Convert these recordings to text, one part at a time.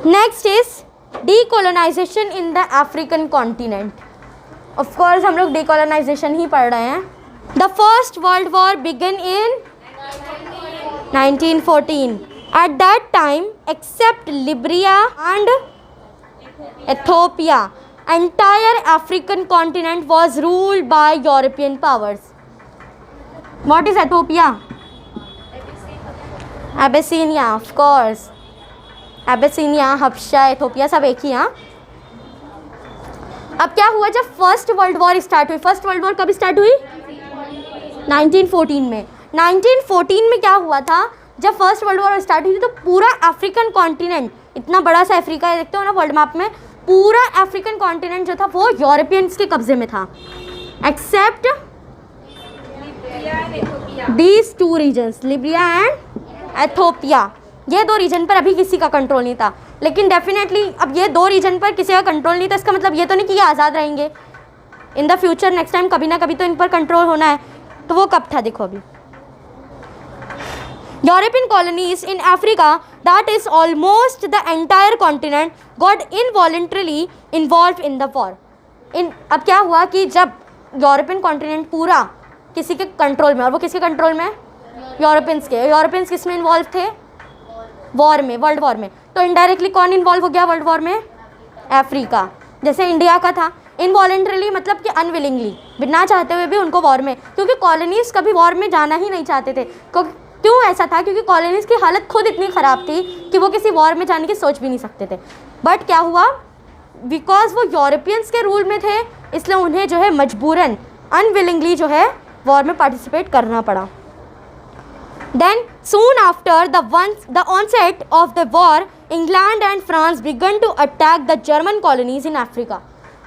Next is decolonization in the African continent. Of course हम लोग decolonization ही पढ़ रहे हैं। The first world war began in 1914। At that time except Liberia and Ethiopia entire African continent was ruled by European powers. What is Ethiopia? Abyssinia, of course. Abyssinia, Habesha, Ethiopia सब एक ही। हाँ, अब क्या हुआ जब फर्स्ट वर्ल्ड वॉर स्टार्ट हुई? First world war कब स्टार्ट हुई? 1914 में। 1914 में क्या हुआ था? जब फर्स्ट वर्ल्ड वॉर स्टार्ट हुई थी तो पूरा अफ्रीकन कॉन्टिनेंट, इतना बड़ा सा अफ्रीका है, देखते हो ना वर्ल्ड मैप में, पूरा अफ्रीकन कॉन्टिनेंट जो था वो यूरोपियंस के कब्जे में था, except these two regions, Libya and Ethiopia. ये दो रीजन पर अभी किसी का कंट्रोल नहीं था, लेकिन डेफिनेटली अब ये दो रीजन पर किसी का कंट्रोल नहीं था, इसका मतलब ये तो नहीं कि ये आज़ाद रहेंगे। In the future next time कभी ना कभी तो इन पर कंट्रोल होना है। तो वो कब था देखो अभी। European colonies in Africa, that is almost the entire continent, got involuntarily involved in the war. अब क्या हुआ कि जब यूरोपियन कॉन्टिनेंट पूरा किसी के कंट्रोल में, और वो किसके कंट्रोल में? यूरोपियंस के। यूरोपियंस किस में इन्वॉल्व थे? वॉर में, वर्ल्ड वॉर में। तो इनडायरेक्टली कौन इन्वॉल्व हो गया वर्ल्ड वॉर में? अफ्रीका। जैसे इंडिया का था, इनवॉलेंट्रली मतलब कि अनविलिंगली, बिना चाहते हुए भी उनको वॉर में, क्योंकि कॉलोनीज कभी वॉर में जाना ही नहीं चाहते थे। क्यों ऐसा था? क्योंकि कॉलोनीज़ की हालत खुद इतनी ख़राब थी कि वो किसी वॉर में जाने की सोच भी नहीं सकते थे। बट क्या हुआ, बिकॉज वो यूरोपियंस के रूल में थे, इसलिए उन्हें जो है मजबूरन, अनविलिंगली जो है वॉर में पार्टिसिपेट करना पड़ा। Then soon after the onset of the war, England and France began to attack the German colonies in Africa.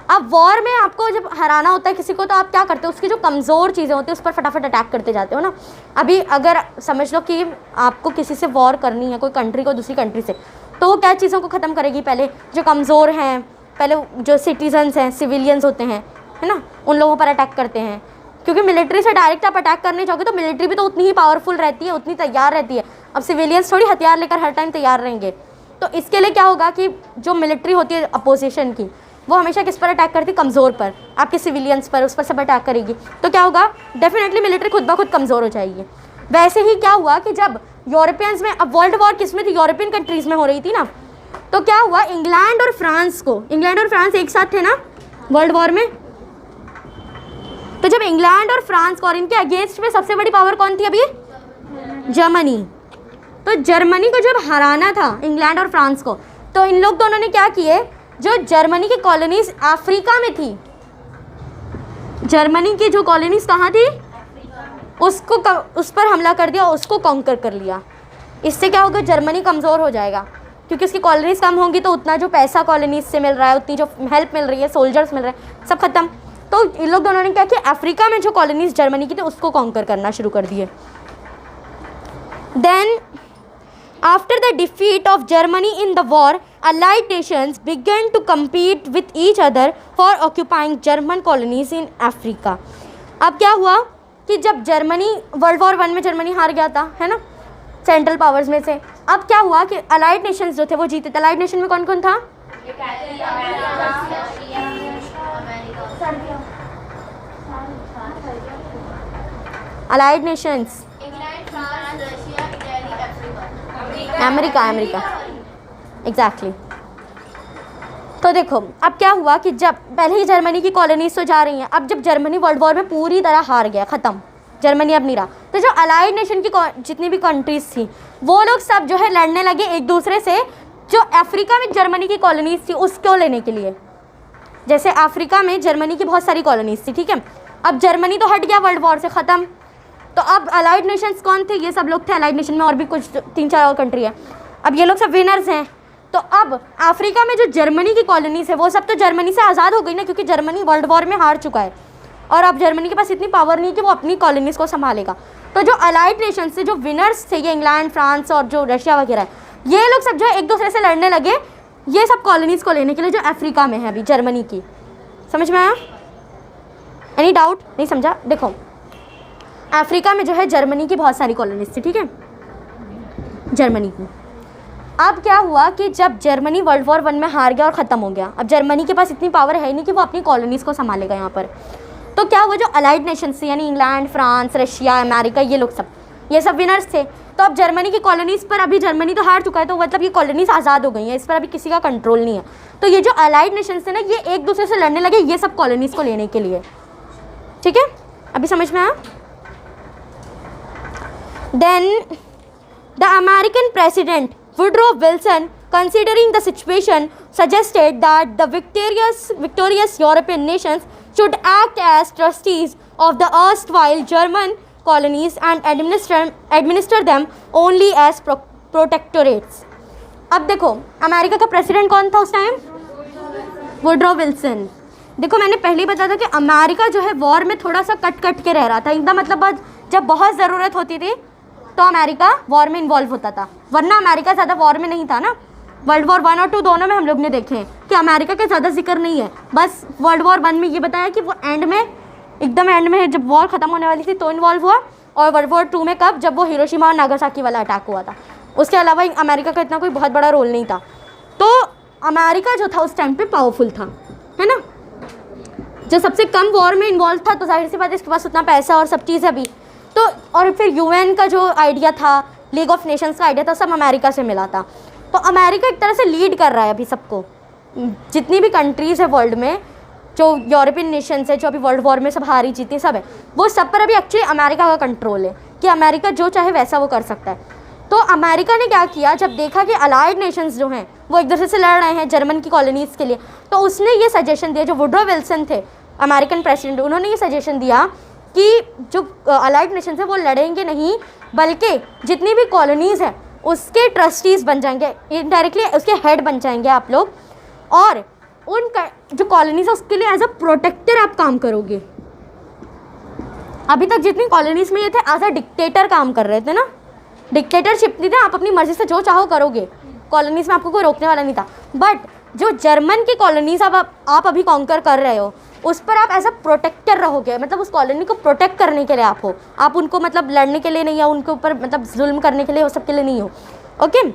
अब वॉर में आपको जब हराना होता है किसी को, तो आप क्या करते हो? उसकी जो कमज़ोर चीज़ें होती हैं उस पर फटाफट अटैक करते जाते हो ना। अभी अगर समझ लो कि आपको किसी से वॉर करनी है, कोई कंट्री को दूसरी कंट्री से, तो वो क्या चीज़ों को ख़त्म करेगी? पहले जो कमज़ोर हैं, पहले जो सिटीजन्स हैं, सिविलियंस होते हैं, है ना, उन लोगों पर अटैक करते हैं। क्योंकि मिलिट्री से डायरेक्ट आप अटैक करने जाओगे तो मिलिट्री भी तो उतनी ही पावरफुल रहती है, उतनी तैयार रहती है। अब सिविलियंस थोड़ी हथियार लेकर हर टाइम तैयार रहेंगे। तो इसके लिए क्या होगा कि जो मिलिट्री होती है अपोजिशन की, वो हमेशा किस पर अटैक करती? कमज़ोर पर, आपके सिविलियंस पर, उस पर सब अटैक करेगी। तो क्या होगा? डेफिनेटली मिलिट्री खुद ब खुद कमज़ोर हो जाएगी। वैसे ही क्या हुआ कि जब यूरोपियंस में, अब वर्ल्ड वॉर किस में थी? यूरोपियन कंट्रीज़ में हो रही थी ना। तो क्या हुआ, इंग्लैंड और फ्रांस को, इंग्लैंड और फ्रांस एक साथ थे ना वर्ल्ड वॉर में। तो जब इंग्लैंड और फ्रांस को, और इनके अगेंस्ट में सबसे बड़ी पावर कौन थी अभी? जर्मनी। तो जर्मनी को जब हराना था इंग्लैंड और फ्रांस को, तो इन लोग दोनों ने क्या किए? जो जर्मनी की कॉलोनीज अफ्रीका में थी, जर्मनी की जो कॉलोनीज कहाँ थी, उसको उस पर हमला कर दिया, उसको कॉन्कर कर लिया। इससे क्या होगा? जर्मनी कमज़ोर हो जाएगा, क्योंकि उसकी कॉलोनीज कम होंगी तो उतना जो पैसा कॉलोनीज से मिल रहा है, उतनी जो हेल्प मिल रही है, सोल्जर्स मिल रहे हैं, सब खत्म। तो इन लोग दोनों ने क्या किया? अफ्रीका में जो कॉलोनीज जर्मनी की थी उसको कॉन्कर करना शुरू कर दिए। Then after the defeat of Germany in the war, Allied nations began to compete with each other for occupying German colonies in Africa. अब क्या हुआ कि जब जर्मनी वर्ल्ड वॉर 1 में जर्मनी हार गया था, है ना, सेंट्रल पावर्स में से, अब क्या हुआ कि अलाइड नेशंस जो थे वो जीते थे। अलाइड नेशन में कौन कौन था? Allied Nations, America exactly. तो देखो अब क्या हुआ कि जब पहले ही जर्मनी की कॉलोनीज तो जा रही हैं, अब जब जर्मनी वर्ल्ड वॉर में पूरी तरह हार गया, ख़त्म, जर्मनी अब नहीं रहा, तो जो अलाइड नेशन की जितनी भी कंट्रीज़ थी वो लोग सब जो है लड़ने लगे एक दूसरे से, जो अफ्रीका में जर्मनी की कॉलोनीज थी उसको लेने के लिए। जैसे अफ्रीका में जर्मनी की बहुत सारी कॉलोनीज थी, ठीक है, अब जर्मनी तो हट गया वर्ल्ड वॉर से, ख़त्म। तो अब अलाइड नेशंस कौन थे? ये सब लोग थे अलाइड नेशन में, और भी कुछ 3-4 और कंट्री है। अब ये लोग सब विनर्स हैं। तो अब अफ्रीका में जो जर्मनी की कॉलोनीज है वो सब तो जर्मनी से आज़ाद हो गई ना, क्योंकि जर्मनी वर्ल्ड वॉर में हार चुका है, और अब जर्मनी के पास इतनी पावर नहीं है कि वो अपनी कॉलोनीज़ को संभालेगा। तो जो अलाइड नेशंस से जो विनर्स थे, ये इंग्लैंड, फ्रांस और जो रशिया वगैरह है, ये लोग सब जो है एक दूसरे से लड़ने लगे ये सब कॉलोनीज़ को लेने के लिए जो अफ्रीका में है अभी जर्मनी की। समझ में आया? Any doubt? नहीं समझा? देखो अफ्रीका में जो है जर्मनी की बहुत सारी कॉलोनीज थी, ठीक है, जर्मनी की। अब क्या हुआ कि जब जर्मनी वर्ल्ड वॉर 1 में हार गया और ख़त्म हो गया, अब जर्मनी के पास इतनी पावर है नहीं कि वो अपनी कॉलोनीज़ को संभालेगा यहाँ पर, तो क्या हुआ, जो अलाइड नेशंस थे यानी इंग्लैंड, फ्रांस, रशिया, अमेरिका, ये सब विनर्स थे। तो अब जर्मनी की कॉलोनीज़ पर, अभी जर्मनी तो हार चुका है, तो मतलब ये कॉलोनीज़ आज़ाद हो गई हैं, इस पर अभी किसी का कंट्रोल नहीं है। तो ये जो अलाइड नेशंस थे ना, ये एक दूसरे से लड़ने लगे ये सब कॉलोनीज़ को लेने के लिए। ठीक है, अभी समझ में आया। Then the American president Woodrow Wilson, considering the situation, suggested that the victorious European nations should act as trustees of the erstwhile German colonies and administer them only as protectorates. अब देखो, अमेरिका का president कौन था उस time? Woodrow Wilson. देखो, मैंने पहले ही बताया था कि अमेरिका जो है वॉर में थोड़ा सा कट के रह रहा था, एकदम मतलब जब बहुत ज़रूरत होती थी तो अमेरिका वॉर में इन्वॉल्व होता था, वरना अमेरिका ज़्यादा वॉर में नहीं था ना। वर्ल्ड वॉर 1 और 2 दोनों में हम लोग ने देखे हैं कि अमेरिका का ज़्यादा जिक्र नहीं है, बस वर्ल्ड वॉर 1 में ये बताया कि वो एंड में, एकदम एंड में जब वॉर ख़त्म होने वाली थी तो इन्वॉल्व हुआ, और वर्ल्ड वॉर 2 में कब, जब वो हिरोशिमा और नागासाकी वाला अटैक हुआ था। उसके अलावा अमेरिका का इतना कोई बहुत बड़ा रोल नहीं था। तो अमेरिका जो था उस टाइम पे पावरफुल था, है ना, जो सबसे कम वॉर में इन्वॉल्व था, तो जाहिर सी बात है इसके पास उतना पैसा और सब चीज़ें भी। तो और फिर यूएन का जो आइडिया था, लीग ऑफ नेशंस का आइडिया था, सब अमेरिका से मिला था। तो अमेरिका एक तरह से लीड कर रहा है अभी सबको, जितनी भी कंट्रीज़ है वर्ल्ड में, जो यूरोपियन नेशंस है, जो अभी वर्ल्ड वॉर में सब हारी जीती सब है, वो सब पर अभी एक्चुअली अमेरिका का कंट्रोल है कि अमेरिका जो चाहे वैसा वो कर सकता है। तो अमेरिका ने क्या किया, जब देखा कि अलाइड नेशंस जो हैं वो एक दूसरे से लड़ रहे हैं जर्मन की कॉलोनीज़ के लिए, तो उसने ये सजेशन दिया, जो वुडरो विल्सन थे अमेरिकन प्रेसिडेंट, उन्होंने ये सजेशन दिया कि जो अलाइड नेशंस है वो लड़ेंगे नहीं, बल्कि जितनी भी कॉलोनीज़ है उसके ट्रस्टीज़ बन जाएंगे, इनडायरेक्टली उसके हेड बन जाएंगे आप लोग, और उन जो कॉलोनीज़ है उसके लिए एज अ प्रोटेक्टर आप काम करोगे। अभी तक जितनी कॉलोनीज़ में ये थे एज अ डिक्टेटर काम कर रहे थे ना, डिक्टेटरशिप नहीं था, आप अपनी मर्ज़ी से जो चाहो करोगे, कॉलोनीज़ में आपको कोई रोकने वाला नहीं था। बट जो जर्मन की कॉलोनीज़ आप अभी कॉन्कर कर रहे हो, उस पर आप एज अ प्रोटेक्टर रहोगे, मतलब उस कॉलोनी को प्रोटेक्ट करने के लिए आप हो, आप उनको मतलब लड़ने के लिए नहीं, या उनके ऊपर मतलब जुल्म करने के लिए वो सब के लिए नहीं हो। Okay,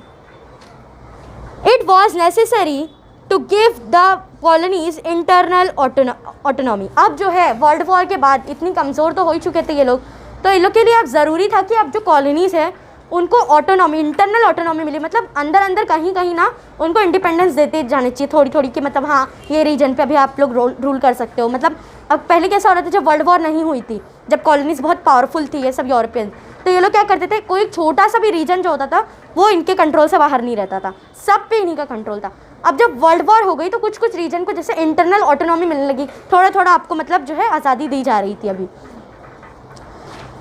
it was necessary to give the colonies internal autonomy. अब जो है वर्ल्ड वॉर के बाद इतनी कमज़ोर तो हो ही चुके थे ये लोग, तो इन लोग के लिए अब ज़रूरी था कि अब जो कॉलोनीज़ है उनको ऑटोनॉमी, इंटरनल ऑटोनॉमी मिली, मतलब अंदर अंदर कहीं कहीं ना उनको इंडिपेंडेंस देते जाने चाहिए थोड़ी थोड़ी, कि मतलब हाँ ये रीजन पे अभी आप लोग रूल कर सकते हो। मतलब अब पहले कैसा हो रहा था, जब वर्ल्ड वॉर नहीं हुई थी, जब कॉलोनीज बहुत पावरफुल थी ये सब यूरोपियन, तो ये लोग क्या करते थे, कोई छोटा सा भी रीजन जो होता था वो इनके कंट्रोल से बाहर नहीं रहता था, सब पे इन्हीं का कंट्रोल था। अब जब वर्ल्ड वॉर हो गई तो कुछ कुछ रीजन को जैसे इंटरनल ऑटोनॉमी मिलने लगी, थोड़ा थोड़ा आपको मतलब जो है आज़ादी दी जा रही थी अभी।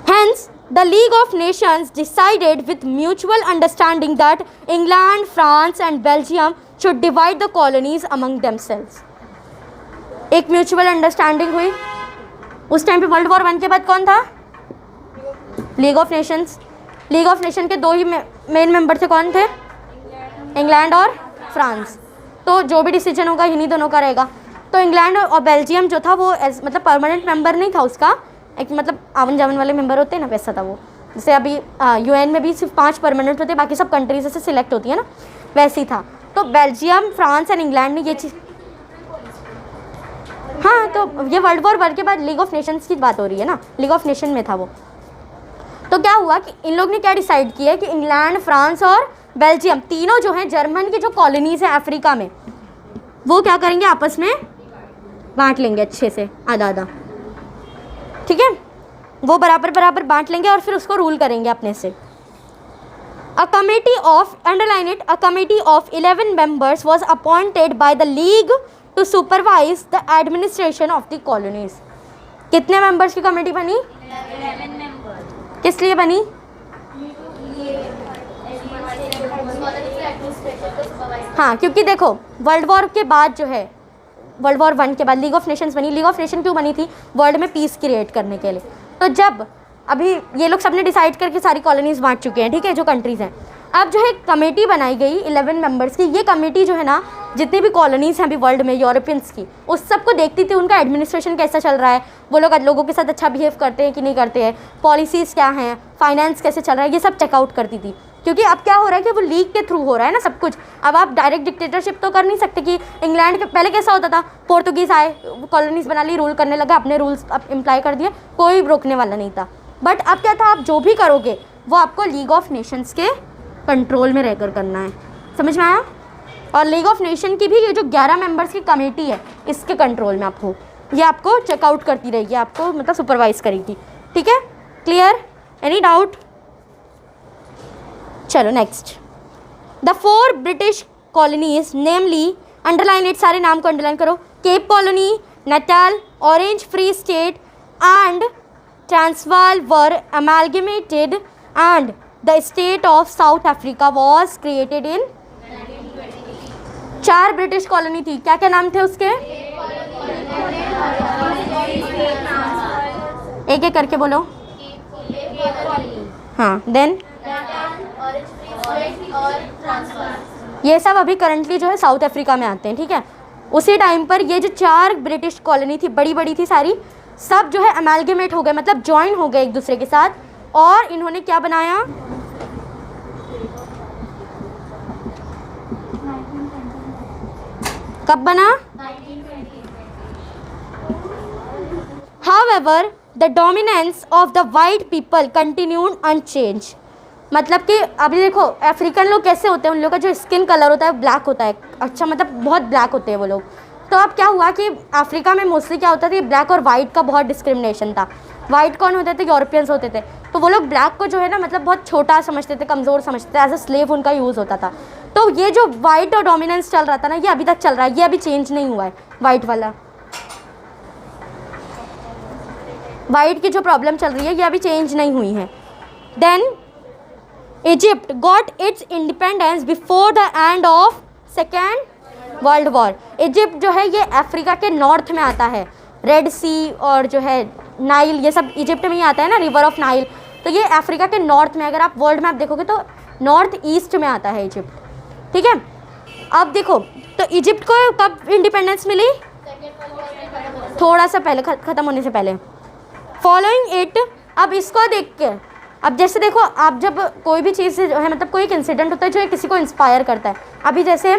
Hence, the League of Nations decided with mutual understanding that England, France and Belgium should divide the colonies among themselves. एक म्यूचुअल अंडरस्टैंडिंग हुई। उस टाइम पे वर्ल्ड वॉर 1 के बाद कौन था? League of Nations. League of nation के 2 ही main member थे, कौन थे? इंग्लैंड और फ्रांस। तो जो भी डिसीजन होगा इन्हीं दोनों का रहेगा। तो इंग्लैंड और बेल्जियम जो था वो मतलब परमानेंट मेंबर नहीं था उसका, एक मतलब आवन जावन वाले मेंबर होते हैं ना, वैसा था वो। जैसे अभी यूएन में भी सिर्फ 5 परमानेंट होते हैं, बाकी सब कंट्रीज से सिलेक्ट होती है ना, वैसे ही था। तो बेल्जियम, फ्रांस एंड इंग्लैंड ने ये चीज़, हाँ, तो ये वर्ल्ड वॉर 1 के बाद लीग ऑफ नेशंस की बात हो रही है ना, लीग ऑफ नेशन में था वो। तो क्या हुआ कि इन लोग ने क्या डिसाइड किया कि इंग्लैंड, फ्रांस और बेल्जियम तीनों जो हैं जर्मन की जो कॉलोनीज़ हैं अफ्रीका में, वो क्या करेंगे, आपस में बांट लेंगे अच्छे से, आधा आधा, ठीक है, वो बराबर बराबर बांट लेंगे और फिर उसको रूल करेंगे अपने से। A committee of, underline it, a committee of 11 members was appointed by the league to supervise the administration of the colonies. कितने मेंबर्स की कमेटी बनी? 11 मेंबर्स। किस लिए बनी? हाँ, क्योंकि देखो वर्ल्ड वॉर के बाद जो है, वर्ल्ड वॉर 1 के बाद लीग ऑफ नेशंस बनी। लीग ऑफ नेशन क्यों बनी थी? वर्ल्ड में पीस क्रिएट करने के लिए। तो जब अभी ये लोग सबने डिसाइड करके सारी कॉलोनीज़ बांट चुके हैं, ठीक है, जो कंट्रीज़ हैं, अब जो है कमेटी बनाई गई 11 मेंबर्स की। ये कमेटी जो है ना, जितनी भी कॉलोनीज़ हैं अभी वर्ल्ड में यूरोपियंस की, उस सबको देखती थी, उनका एडमिनिस्ट्रेशन कैसा चल रहा है, वो लोग लोगों के साथ अच्छा बिहेव करते हैं कि नहीं करते हैं, पॉलिसीज़ क्या हैं, फाइनेंस कैसे चल रहा है, ये सब चेकआउट करती थी। क्योंकि अब क्या हो रहा है कि वो लीग के थ्रू हो रहा है ना सब कुछ। अब आप डायरेक्ट डिक्टेटरशिप तो कर नहीं सकते कि इंग्लैंड के पहले कैसा होता था, पोर्तुगीज़ आए, कॉलोनीज बना ली, रूल करने लगा, अपने रूल्स अब इम्प्लाई कर दिए, कोई रोकने वाला नहीं था। बट अब क्या था, आप जो भी करोगे वो आपको लीग ऑफ नेशंस के कंट्रोल में रहकर करना है। समझ में आया? और लीग ऑफ नेशन की भी ये जो 11 मेंबर्स की कमेटी है इसके कंट्रोल में आपको, ये आपको चेकआउट करती रहेगी, आपको मतलब सुपरवाइज करेगी। ठीक है, क्लियर? Any doubt? चलो next, the 4 British colonies namely, underline it, सारे नाम को अंडरलाइन करो, Cape Colony, Natal, Orange Free State and Transvaal were amalgamated and the state of South Africa was created in. 4 British colony थी, क्या क्या नाम थे उसके? एक एक करके बोलो। हाँ, देन ये सब अभी करंटली जो है साउथ अफ्रीका में आते हैं। ठीक है, उसी टाइम पर ये जो 4 ब्रिटिश कॉलोनी थी, बड़ी बड़ी थी सारी, सब जो है अमेलगेमेट हो गए, मतलब ज्वाइन हो गए एक दूसरे के साथ, और इन्होंने क्या बनाया? कब बना? However, the dominance of the white people continued unchanged। मतलब कि अभी देखो अफ्रीकन लोग कैसे होते हैं, उन लोगों का जो स्किन कलर होता है ब्लैक होता है, अच्छा मतलब बहुत ब्लैक होते हैं वो लोग। तो अब क्या हुआ कि अफ्रीका में मोस्टली क्या होता था, ब्लैक और वाइट का बहुत डिस्क्रिमिनेशन था। वाइट कौन होते थे? यूरोपियंस होते थे। तो वो लोग ब्लैक को जो है ना मतलब बहुत छोटा समझते थे, कमज़ोर समझते थे, एज अ स्लेव उनका यूज़ होता था। तो ये जो वाइट और डोमिनेंस चल रहा था ना, ये अभी तक चल रहा है, ये अभी चेंज नहीं हुआ है। वाइट वाला, वाइट की जो प्रॉब्लम चल रही है ये अभी चेंज नहीं हुई है। Then Egypt got its independence before the end of Second World War. Egypt जो है ये अफ्रीका के नॉर्थ में आता है, रेड सी और जो है नाइल, ये सब इजिप्ट में ही आता है ना, रिवर ऑफ नाइल। तो ये अफ्रीका के नॉर्थ में, अगर आप वर्ल्ड मैप देखोगे तो नॉर्थ ईस्ट में आता है इजिप्ट। ठीक है, अब देखो तो इजिप्ट को कब इंडिपेंडेंस मिली? थोड़ा सा पहले, ख़त्म होने से पहले। फॉलोइंग इट, अब इसको देख के, अब जैसे देखो आप जब कोई भी चीज़ जो है मतलब कोई एक इंसिडेंट होता है जो किसी को इंस्पायर करता है। अभी जैसे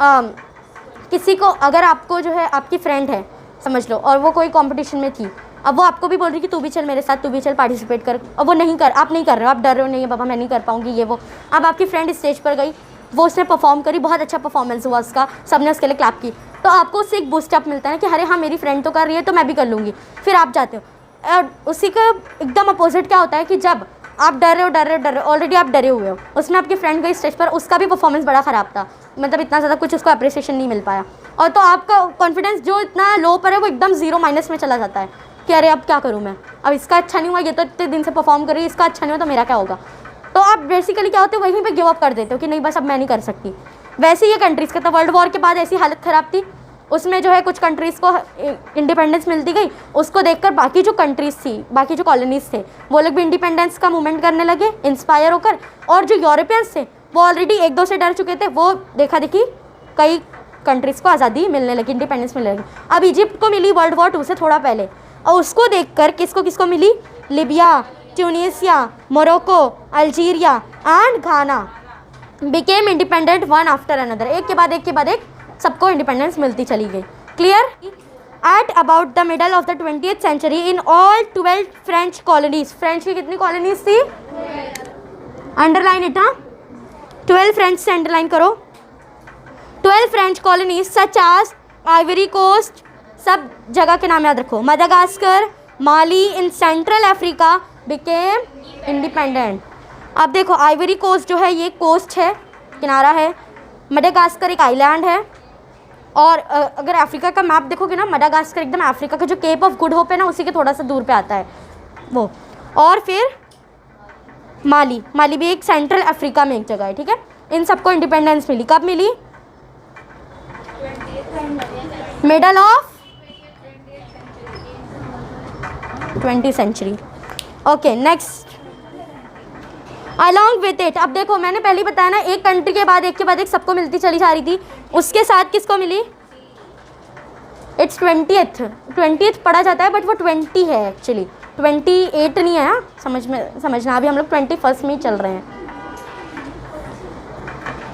किसी को, अगर आपको जो है आपकी फ्रेंड है समझ लो, और वो कोई कंपटीशन में थी, अब वो आपको भी बोल रही कि तू भी चल मेरे साथ, तू भी चल पार्टिसिपेट कर, अब वो नहीं कर, आप नहीं कर रहे हो, आप डर रहे हो, नहीं है बाबा मैं नहीं कर पाऊँगी ये वो। अब आपकी फ्रेंड स्टेज पर गई, वो उसने परफॉर्म करी, बहुत अच्छा परफॉर्मेंस हुआ उसका, सबने उसके लिए क्लैप की, तो आपको उससे एक बूस्टअप मिलता है कि अरे हाँ मेरी फ्रेंड तो कर रही है तो मैं भी कर लूँगी, फिर आप जाते हो। और उसी का एकदम अपोजिट क्या होता है कि जब आप डर रहे हो, ऑलरेडी आप डरे हुए हो, उसमें आपकी फ्रेंड गई स्टेज पर, उसका भी परफॉर्मेंस बड़ा ख़राब था, मतलब इतना ज़्यादा कुछ उसको अप्रिसिएशन नहीं मिल पाया, और तो आपका कॉन्फिडेंस जो इतना लो पर है वो एकदम 0 माइनस में चला जाता है कि अरे अब क्या करूँ मैं, अब इसका अच्छा नहीं हुआ, ये तो इतने दिन से परफॉर्म कर रही है, इसका अच्छा नहीं हुआ तो मेरा क्या होगा। तो आप बेसिकली क्या होते हो, वहीं पे गिव अप कर देते हो कि नहीं बस अब मैं नहीं कर सकती। वैसे ये कंट्रीज़ का था, वर्ल्ड वॉर के बाद ऐसी हालत ख़राब थी, उसमें जो है कुछ कंट्रीज़ को इंडिपेंडेंस मिलती गई, उसको देखकर बाकी जो कंट्रीज़ थी, बाकी जो कॉलोनीज़ थे, वो लोग भी इंडिपेंडेंस का मूवमेंट करने लगे इंस्पायर होकर, और जो यूरोपियंस थे वो ऑलरेडी 1-2 से डर चुके थे, वो देखा देखी कई कंट्रीज़ को आज़ादी मिलने लगी, इंडिपेंडेंस मिलने लगी। अब इजिप्ट को मिली वर्ल्ड वॉर 2 से थोड़ा पहले, और उसको देखकर किसको मिली? Libya, Tunisia, Morocco, Algeria and Ghana became independent one after another, एक के बाद एक सबको इंडिपेंडेंस मिलती चली गई। Clear? At about the middle of the 20th century in all 12 French colonies, French की कितनी कॉलोनीज थी? अंडरलाइन इट, हाँ 12 फ्रेंच से अंडरलाइन करो। 12 French colonies such as Ivory Coast, सब जगह के नाम याद रखो, Madagascar, Mali in Central Africa became independent. अब देखो आइवरी कोस्ट जो है ये कोस्ट है, किनारा है, मडागास्कर एक आइलैंड है, और अगर अफ्रीका का मैप देखोगे ना, मडागास्कर एकदम अफ्रीका का जो केप ऑफ गुड होप है ना उसी के थोड़ा सा दूर पे आता है वो, और फिर माली भी एक सेंट्रल अफ्रीका में एक जगह है। ठीक है, इन सबको इंडिपेंडेंस मिली, कब मिली? Middle of 20th century. Okay next, along with it, अब देखो मैंने पहले बताया ना, एक कंट्री के बाद एक सबको मिलती चली जा रही थी, उसके साथ किसको मिली? इट्स 20th पढ़ा जाता है बट वो 20 है एक्चुअली, 28 नहीं है, समझना अभी हम लोग 21st में ही चल रहे हैं।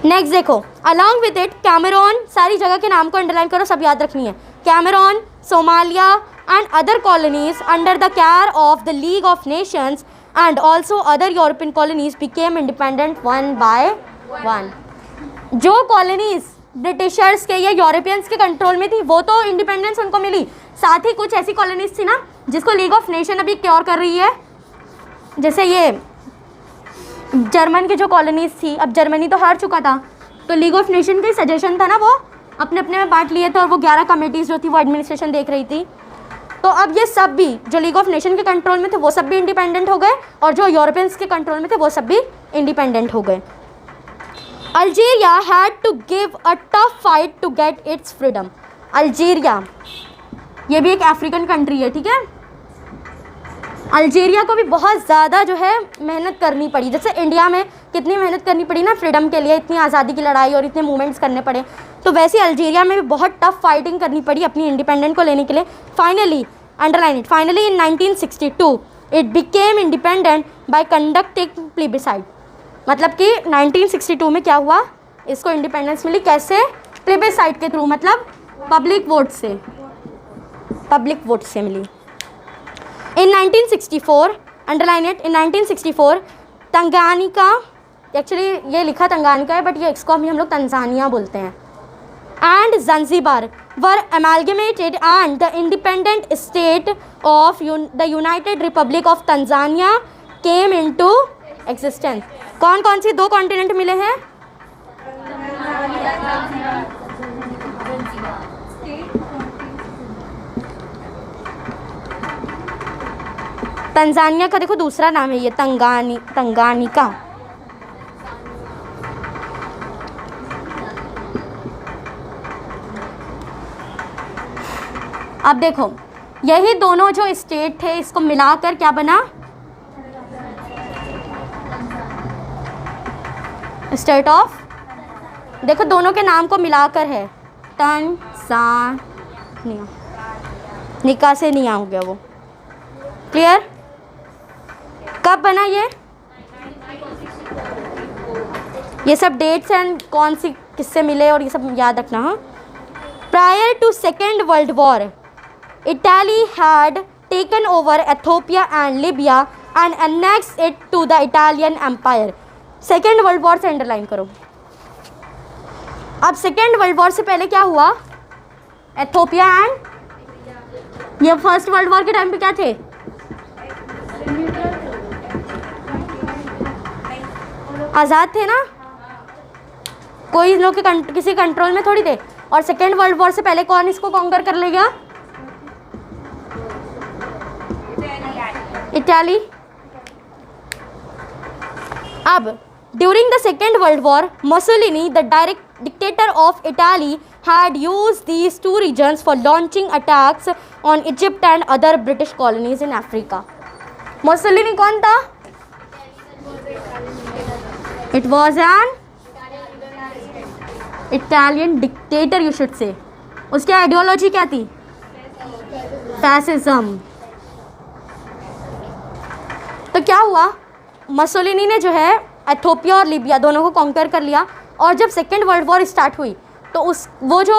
नेक्स्ट देखो, अलॉन्ग विद इट कैमरून, सारी जगह के नाम को अंडरलाइन करो, सब याद रखनी है। Cameroon, Somalia and other colonies under the care of the League of Nations and also other European colonies became independent one by one. जो कॉलोनीज ब्रिटिशर्स के या यूरोपियंस के कंट्रोल में थी वो तो इंडिपेंडेंस उनको मिली, साथ ही कुछ ऐसी कॉलोनीज थी ना जिसको लीग ऑफ नेशन अभी क्योर कर रही है, जैसे ये जर्मन की जो कॉलोनीज थी, अब जर्मनी तो हार चुका था तो लीग ऑफ नेशन का सजेशन था ना, वो अपने अपने में बांट लिए थे और वो 11 कमेटीज़ जो थी वो एडमिनिस्ट्रेशन देख रही थी। तो अब ये सब भी जो लीग ऑफ नेशन के कंट्रोल में थे वो सब भी इंडिपेंडेंट हो गए और जो यूरोपियंस के कंट्रोल में थे वो सब भी इंडिपेंडेंट हो गए। Algeria had to give a tough fight to get its freedom. Algeria ये भी एक अफ्रीकन कंट्री है, ठीक है। अल्जीरिया को भी बहुत ज़्यादा जो है मेहनत करनी पड़ी, जैसे इंडिया में कितनी मेहनत करनी पड़ी ना फ्रीडम के लिए, इतनी आज़ादी की लड़ाई और इतने मूवमेंट्स करने पड़े, तो वैसे अल्जीरिया में भी बहुत टफ फाइटिंग करनी पड़ी अपनी इंडिपेंडेंट को लेने के लिए। Finally, underline it, finally in 1962 it became independent bye conducting plebiscite. मतलब कि 1962 में क्या हुआ, इसको इंडिपेंडेंस मिली, कैसे? प्लेबिसाइड के थ्रू, मतलब पब्लिक वोट से, पब्लिक वोट से मिली। In 1964, underline it, in 1964 Tanganyika, actually ये लिखा तंगानिका है बट ये इसको हम लोग तंजानिया बोलते हैं, and Zanzibar were amalgamated and the independent state of the United Republic of Tanzania came into existence. कौन कौन सी दो कॉन्टिनेंट मिले हैं? तंजानिया का देखो दूसरा नाम है ये तंगानिका। अब देखो यही दोनों जो स्टेट थे इसको मिलाकर क्या बना? स्टेट ऑफ, देखो दोनों के नाम को मिलाकर है तंजानिया, निका से निया हो गया वो, क्लियर? कब बना ये सब डेट्स एंड कौन सी किससे मिले और ये सब याद रखना। हाँ, prior to Second World War Italy had taken over Ethiopia and Libya and annex it to the Italian empire. Second World War से अंडरलाइन करो। अब सेकेंड वर्ल्ड वॉर से पहले क्या हुआ? एथोपिया एंड, ये फर्स्ट वर्ल्ड वॉर के time पे क्या थे? आज़ाद थे ना, कोई लोग के किसी कंट्रोल में थोड़ी थे। और सेकेंड वर्ल्ड वॉर से पहले कौन इसको कॉन्कर कर ले गया? इटाली। अब during the second World war Mussolini the direct dictator of Italy had used these two regions for launching attacks on Egypt and other British colonies in Africa. Mussolini कौन था? It was an Italian dictator, you should say. उसकी ideology क्या थी? Fascism. तो क्या हुआ, Mussolini ने जो है एथोपिया और लीबिया दोनों को कॉन्कर कर लिया। और जब सेकेंड वर्ल्ड वॉर स्टार्ट हुई तो वो जो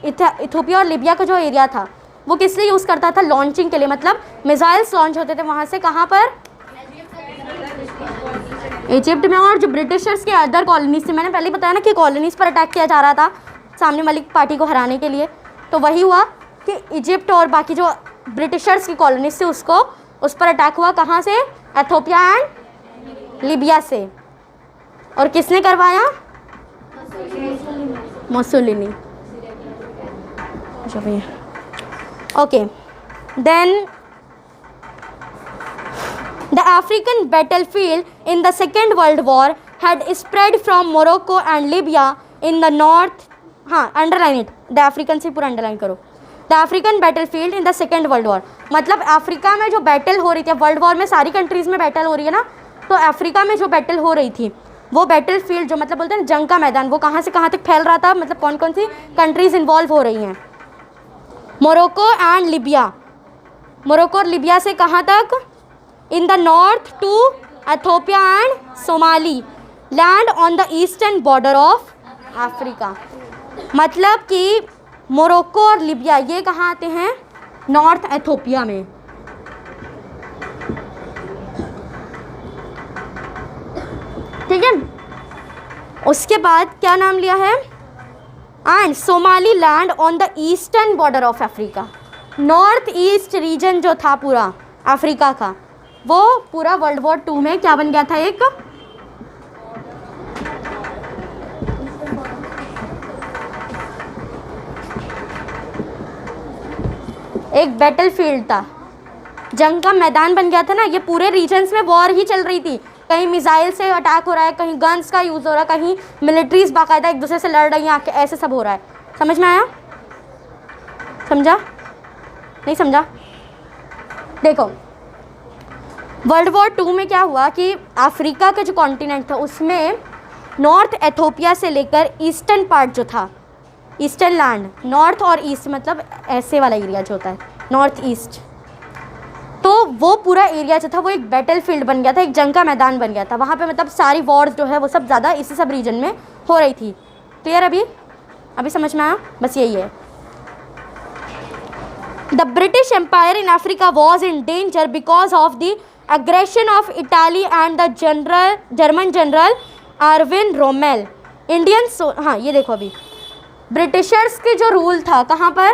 इथोपिया और लीबिया का जो एरिया था वो किस लिए यूज़ करता था? लॉन्चिंग के लिए, मतलब मिसाइल्स लॉन्च होते थे वहाँ से। कहाँ पर? इजिप्ट में। और जो ब्रिटिशर्स के अदर कॉलोनीज थे, मैंने पहले ही बताया ना कि कॉलोनीज़ पर अटैक किया जा रहा था सामने वाली पार्टी को हराने के लिए। तो वही हुआ कि इजिप्ट और बाकी जो ब्रिटिशर्स की कॉलोनीज थी उसको उस पर अटैक हुआ। कहाँ से? एथोपिया एंड लीबिया से। और किसने करवाया? Mussolini. Okay, then the African battlefield in the Second World War had spread from Morocco and Libya in the north. हाँ, अंडरलाइन इट, द अफ्रीकन से पूरा अंडरलाइन करो। The African battlefield in the second World war, मतलब Africa में जो battle हो रही थी, वर्ल्ड वॉर में सारी कंट्रीज़ में बैटल हो रही है ना, तो अफ्रीका में जो बैटल हो रही थी वो बैटल फील्ड जो मतलब बोलते हैं जंग का मैदान, वो कहाँ से कहाँ तक फैल रहा था, मतलब कौन कौन सी कंट्रीज़ इन्वॉल्व हो रही हैं? Morocco and Libya. मोरक्को और लिबिया से कहाँ तक? In the north to Ethiopia and Somaliland on the eastern border of Africa. मतलब कि मोरक्को और लीबिया ये कहाँ आते हैं? नॉर्थ एथोपिया में। ठीक है, उसके बाद क्या नाम लिया है? And Somaliland on the eastern border of Africa. North east region जो था पूरा अफ्रीका का, वो पूरा वर्ल्ड वॉर 2 में क्या बन गया था? एक बैटल फील्ड था, जंग का मैदान बन गया था ना। ये पूरे रीजन्स में वॉर ही चल रही थी। कहीं मिसाइल से अटैक हो रहा है, कहीं गन्स का यूज़ हो रहा है, कहीं मिलिट्रीज बाकायदा एक दूसरे से लड़ रही हैं आके, ऐसे सब हो रहा है। समझ में आया? समझा? नहीं समझा? देखो, वर्ल्ड वॉर 2 में क्या हुआ कि अफ्रीका का जो कॉन्टिनेंट था उसमें नॉर्थ एथोपिया से लेकर ईस्टर्न पार्ट जो था, ईस्टर्न लैंड, नॉर्थ और ईस्ट मतलब ऐसे वाला एरिया जो होता है नॉर्थ ईस्ट, तो वो पूरा एरिया जो था वो एक बैटल फील्ड बन गया था, एक जंग का मैदान बन गया था। वहाँ पे मतलब सारी वॉर्स जो है वो सब ज़्यादा इसी सब रीजन में हो रही थी। क्लियर? अभी समझ में आया? बस यही है। The British empire in Africa was in danger because of the aggression of Italy and the German general Erwin Rommel. हाँ ये देखो, अभी ब्रिटिशर्स के जो रूल था कहाँ पर?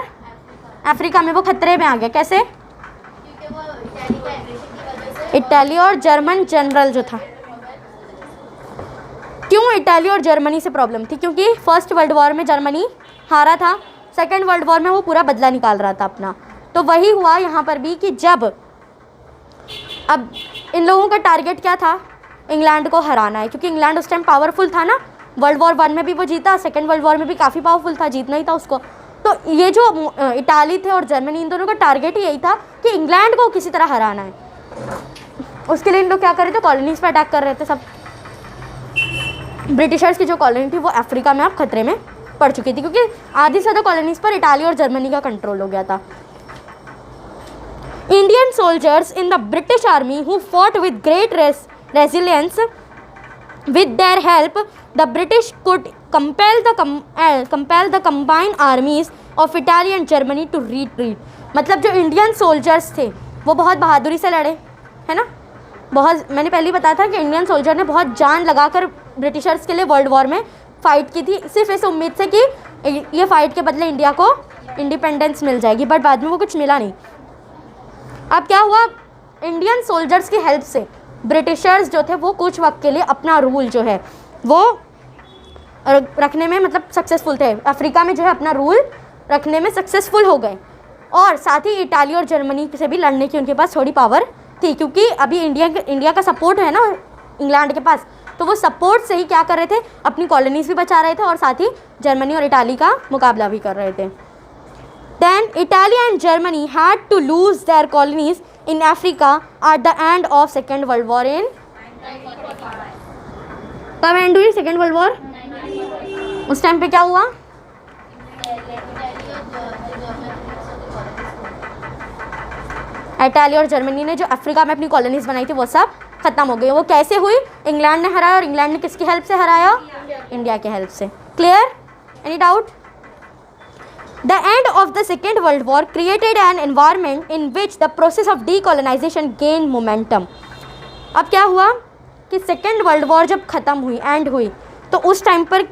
अफ्रीका में, वो खतरे में आ गया। कैसे? इटाली और जर्मन जनरल जो था। क्यों इटाली और जर्मनी से प्रॉब्लम थी? क्योंकि फर्स्ट वर्ल्ड वॉर में जर्मनी हारा था, सेकेंड वर्ल्ड वॉर में वो पूरा बदला निकाल रहा था अपना। तो वही हुआ यहाँ पर भी कि जब अब इन लोगों का टारगेट क्या था? इंग्लैंड को हराना है, क्योंकि इंग्लैंड उस टाइम पावरफुल था ना। वर्ल्ड वॉर 1 में भी वो जीता, सेकेंड वर्ल्ड वॉर में भी काफ़ी पावरफुल था, जीतना ही था उसको। तो ये जो इटाली थे और जर्मनी, इन दोनों का टारगेट ही यही था कि इंग्लैंड को किसी तरह हराना है। उसके लिए इन लोग क्या कर रहे थे? कॉलोनीज़ पर अटैक कर रहे थे सब। ब्रिटिशर्स की जो कॉलोनी थी वो अफ्रीका में अब खतरे में पड़ चुकी थी, क्योंकि आधी से ज़्यादा कॉलोनीज़ पर इटाली और जर्मनी का कंट्रोल हो गया था। Indian soldiers in the British Army who fought with great resilience. With their help, the British could compel the combined armies of Italy and Germany to retreat. मतलब जो Indian soldiers थे वो बहुत बहादुरी से लड़े, है ना। बहुत, मैंने पहले ही बताया था कि इंडियन सोल्जर ने बहुत जान लगाकर ब्रिटिशर्स के लिए वर्ल्ड वॉर में फ़ाइट की थी, सिर्फ इस उम्मीद से कि ये फ़ाइट के बदले इंडिया को इंडिपेंडेंस मिल जाएगी, बट बाद में वो कुछ मिला नहीं। अब क्या हुआ? इंडियन सोल्जर्स की हेल्प से ब्रिटिशर्स जो थे वो कुछ वक्त के लिए अपना रूल जो है वो रखने में मतलब सक्सेसफुल थे। अफ्रीका में जो है अपना रूल रखने में सक्सेसफुल हो गए, और साथ ही इटाली और जर्मनी से भी लड़ने की उनके पास थोड़ी पावर थी, क्योंकि अभी इंडिया का सपोर्ट है ना इंग्लैंड के पास। तो वो सपोर्ट से ही क्या कर रहे थे? अपनी कॉलोनीज़ भी बचा रहे थे और साथ ही जर्मनी और इटाली का मुकाबला भी कर रहे थे। Then Italy and Germany had to lose their colonies in Africa at the end of Second World War in कब एंड हुई सेकेंड वर्ल्ड वॉर? उस टाइम पे क्या हुआ? इटाली और जर्मनी ने जो अफ्रीका में अपनी कॉलोनीज बनाई थी वो सब खत्म हो गई। वो कैसे हुई? इंग्लैंड ने हराया, और इंग्लैंड ने किसकी हेल्प से हराया? इंडिया की हेल्प से। Clear? Any doubt? The end of the Second World War created an environment in which the process of decolonization gained momentum. अब क्या हुआ कि सेकेंड वर्ल्ड वॉर जब ख़त्म हुई, एंड हुई, तो उस टाइम पर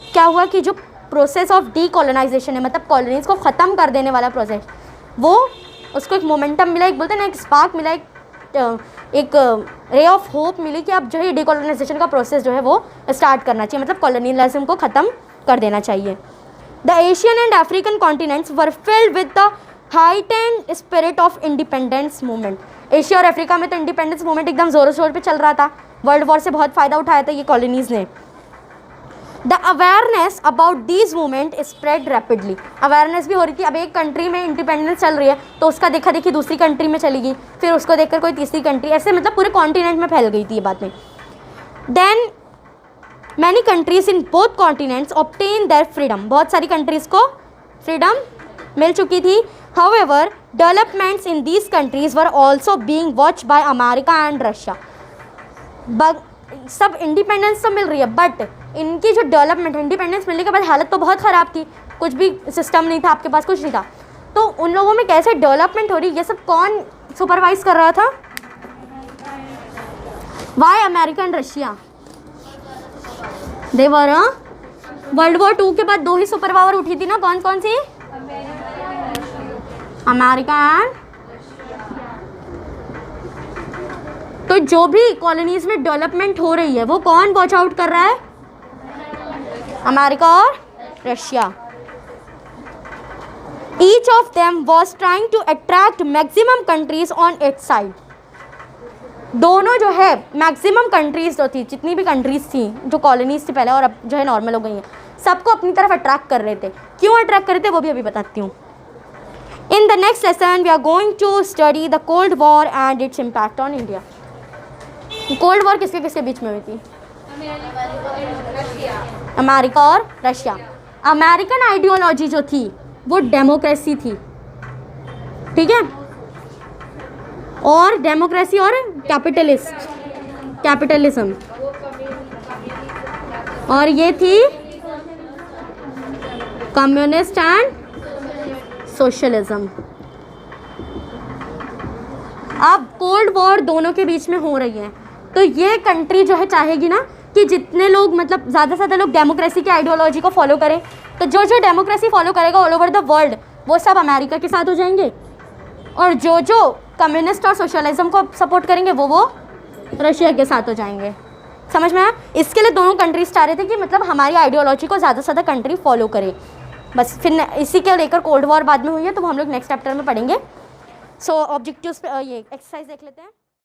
क्या हुआ कि जो प्रोसेस ऑफ डीकोलोनाइजेशन है, मतलब कॉलोनीज़ को ख़त्म कर देने वाला प्रोसेस, वो उसको एक मोमेंटम मिला, एक बोलते हैं ना, एक स्पार्क मिला, एक रे ऑफ होप मिली कि अब जो है डीकोलोनाइजेशन का प्रोसेस जो है वो स्टार्ट करना चाहिए, मतलब कॉलोनियलिज्म को ख़त्म कर देना चाहिए। The Asian and African continents were filled with the heightened spirit of independence movement. Asia और अफ्रीका में तो इंडिपेंडेंस मूवमेंट एकदम ज़ोरों शोर पे चल रहा था। वर्ल्ड वॉर से बहुत फ़ायदा उठाया था ये कॉलोनीज़ ने। The awareness about these movement spread rapidly. Awareness भी हो रही थी। अब एक कंट्री में इंडिपेंडेंस चल रही है तो उसका देखा देखी दूसरी कंट्री में चली गई, फिर उसको देखकर कोई तीसरी कंट्री, ऐसे मतलब पूरे कॉन्टिनेंट में फैल गई थी ये बातें। Then many countries in both continents obtain their freedom. बहुत सारी कंट्रीज़ को फ्रीडम मिल चुकी थी। However developments in these countries were also being watched by America and Russia. सब इंडिपेंडेंस तो मिल रही है, बट इनकी जो डेवलपमेंट, इंडिपेंडेंस मिलने के बाद हालत तो बहुत ख़राब थी, कुछ भी सिस्टम नहीं था, आपके पास कुछ नहीं था। तो उन लोगों में कैसे डेवलपमेंट हो रही, ये सब कौन सुपरवाइज कर रहा था? Why America and Russia, they were World War 2 के बाद 2 ही सुपर पावर उठी थी ना, कौन कौन सी? अमेरिका एंड, तो जो भी कॉलोनीज में डेवलपमेंट हो रही है वो कौन वॉच आउट कर रहा है? अमेरिका और Russia. Each of them was trying to attract maximum countries on its side. दोनों जो है मैक्सिमम कंट्रीज जो थी, जितनी भी कंट्रीज थी जो कॉलोनीज थी पहले और अब जो है नॉर्मल हो गई हैं, सबको अपनी तरफ अट्रैक्ट कर रहे थे। क्यों अट्रैक्ट कर रहे थे वो भी अभी बताती हूँ। In the next lesson we are going to study the Cold War and its impact on India. Cold War किसके किसके बीच में हुई थी? अमेरिका और रशिया। अमेरिकन आइडियोलॉजी जो थी वो डेमोक्रेसी थी, ठीक है, और डेमोक्रेसी और कैपिटलिज्म, और ये थी कम्युनिस्ट एंड सोशलिज्म। अब कोल्ड वॉर दोनों के बीच में हो रही है, तो ये कंट्री जो है चाहेगी ना कि जितने लोग, मतलब ज़्यादा से ज़्यादा लोग डेमोक्रेसी की आइडियोलॉजी को फॉलो करें। तो जो जो डेमोक्रेसी फॉलो करेगा ऑल ओवर द वर्ल्ड वो सब अमेरिका के साथ हो जाएंगे, और जो जो कम्युनिस्ट और सोशलिज्म को सपोर्ट करेंगे वो रशिया के साथ हो जाएंगे। समझ में आया? इसके लिए दोनों कंट्रीज चाह रहे थे कि मतलब हमारी आइडियोलॉजी को ज़्यादा से ज़्यादा कंट्री फॉलो करे। बस फिर इसी के लेकर कोल्ड वॉर बाद में हुई है, तो हम लोग नेक्स्ट चैप्टर में पढ़ेंगे। सो ऑब्जेक्टिव्स पे ये एक्सरसाइज देख लेते हैं।